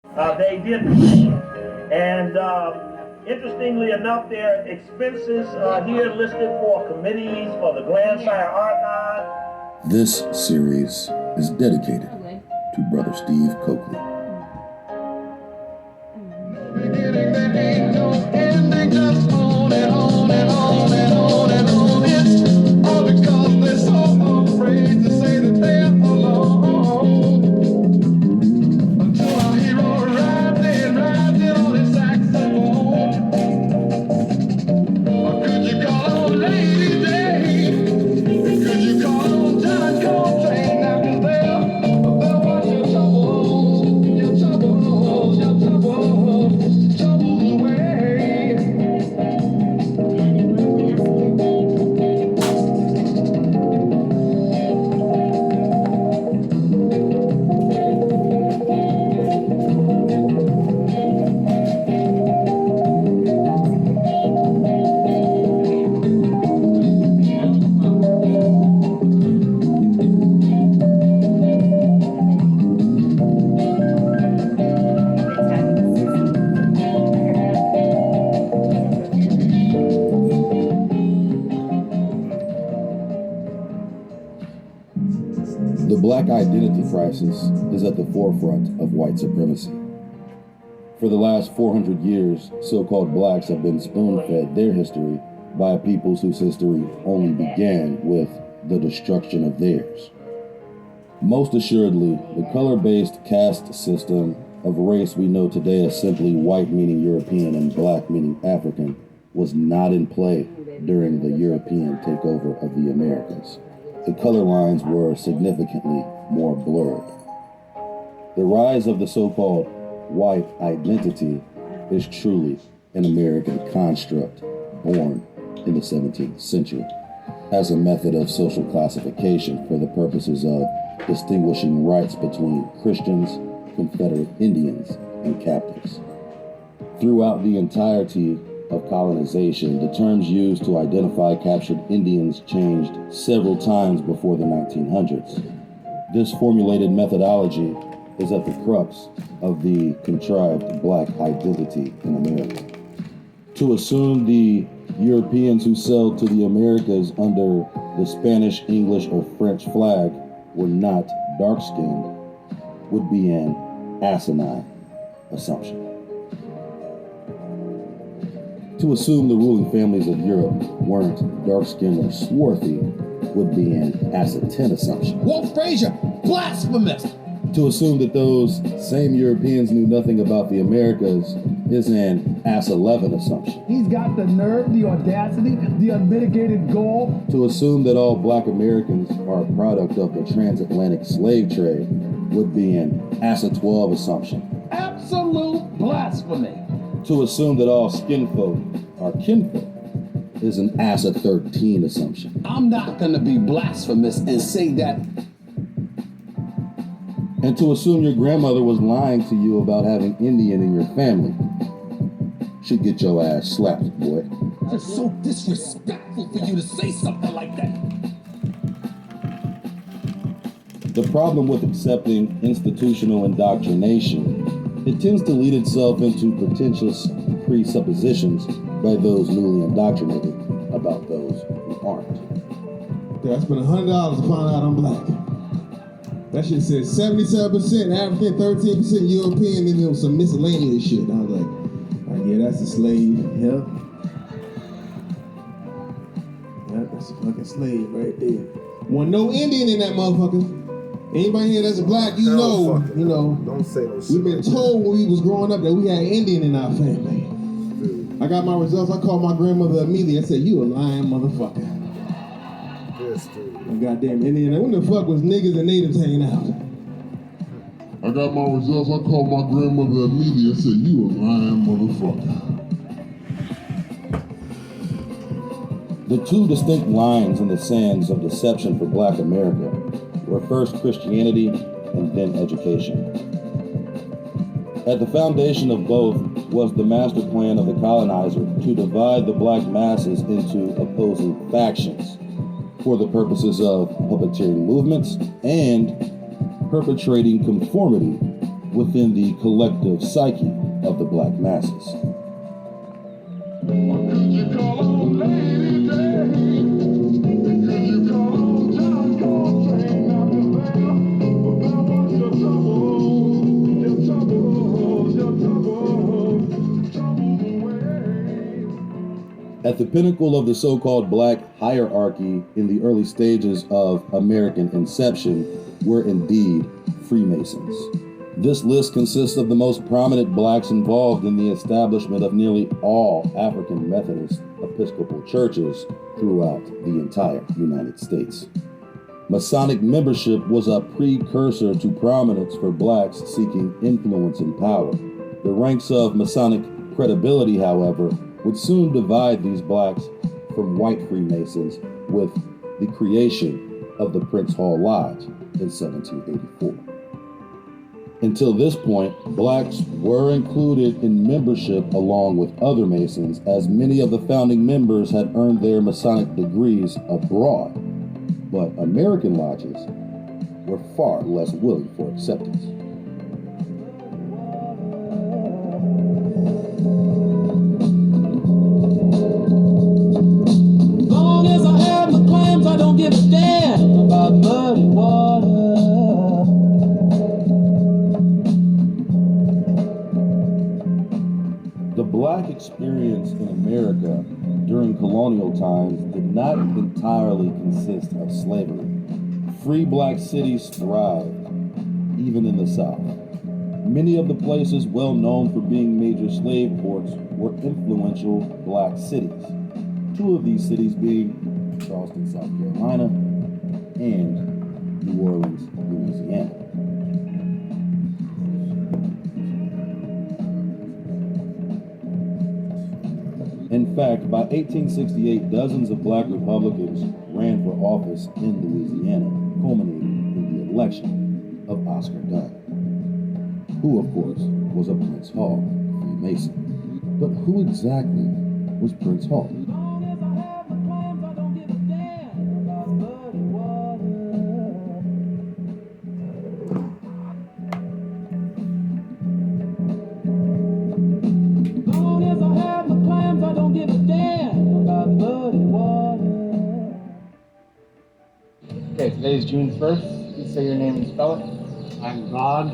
They didn't. And interestingly enough, their expenses are here listed for committees for the Grandsire Archive. This series is dedicated to Brother Steve Coakley. The Black identity crisis is at the forefront of white supremacy. For the last 400 years, so-called blacks have been spoon-fed their history by peoples whose history only began with the destruction of theirs. Most assuredly, the color-based caste system of race we know today as simply white meaning European and black meaning African was not in play during the European takeover of the Americas. The color lines were significantly more blurred. The rise of the so-called white identity is truly an American construct born in the 17th century as a method of social classification for the purposes of distinguishing rights between Christians, Confederate Indians, and captives. Throughout the entirety of colonization, the terms used to identify captured Indians changed several times before the 1900s. This formulated methodology is at the crux of the contrived black identity in America. To assume the Europeans who sailed to the Americas under the Spanish, English, or French flag were not dark-skinned would be an asinine assumption. To assume the ruling families of Europe weren't dark-skinned or swarthy would be an ass-10 assumption. Walt Frazier, blasphemous! To assume that those same Europeans knew nothing about the Americas is an ass-11 assumption. He's got the nerve, the audacity, the unmitigated gall. To assume that all black Americans are a product of the transatlantic slave trade would be an ass-12 assumption. Absolute blasphemy. To assume that all skin folk are kinfolk is an ass-13 assumption. I'm not gonna be blasphemous and say that. And to assume your grandmother was lying to you about having Indian in your family should get your ass slapped, boy. It's so disrespectful for you to say something like that. The problem with accepting institutional indoctrination, it tends to lead itself into pretentious presuppositions by those newly indoctrinated about those who aren't. I spent $100 to find out I'm black. That shit said 77% African, 13% European, and then some miscellaneous shit. And I was like, oh, yeah, that's a slave. Yep. Yep, that's a fucking slave right there. Wasn't no Indian in that motherfucker. Anybody here that's black, you know. Don't say no shit. We've been told when we was growing up that we had Indian in our family. Dude. I got my results. I called my grandmother immediately. I said, you a lying motherfucker. Yes, dude. Oh, goddamn Indian. When the fuck was niggas and natives hanging out? I got my results. I called my grandmother immediately. I said, you a lying motherfucker. The two distinct lines in the sands of deception for black America were first Christianity and then education. At the foundation of both was the master plan of the colonizer to divide the black masses into opposing factions for the purposes of puppeteering movements and perpetrating conformity within the collective psyche of the black masses. At the pinnacle of the so-called black hierarchy in the early stages of American inception were indeed Freemasons. This list consists of the most prominent blacks involved in the establishment of nearly all African Methodist Episcopal churches throughout the entire United States. Masonic membership was a precursor to prominence for blacks seeking influence and power. The ranks of Masonic credibility, however, would soon divide these blacks from white Freemasons with the creation of the Prince Hall Lodge in 1784. Until this point, blacks were included in membership along with other Masons, as many of the founding members had earned their Masonic degrees abroad, but American lodges were far less willing for acceptance. Long as I have my claims, I don't give a damn about muddy water. The black experience in America during colonial times did not entirely consist of slavery. Free black cities thrived, even in the South. Many of the places well known for being major slave ports were influential black cities. Two of these cities being Charleston, South Carolina, and New Orleans, Louisiana. In fact, by 1868, dozens of black Republicans ran for office in Louisiana, culminating in the election of Oscar Dunn, who, of course, was a Prince Hall Freemason. But who exactly was Prince Hall? Long as I have my claims, I don't give a damn about muddy water. Long as I have my claims, I don't give a damn about muddy water. Okay, today is June 1st. Please say your name and spell it. I'm God,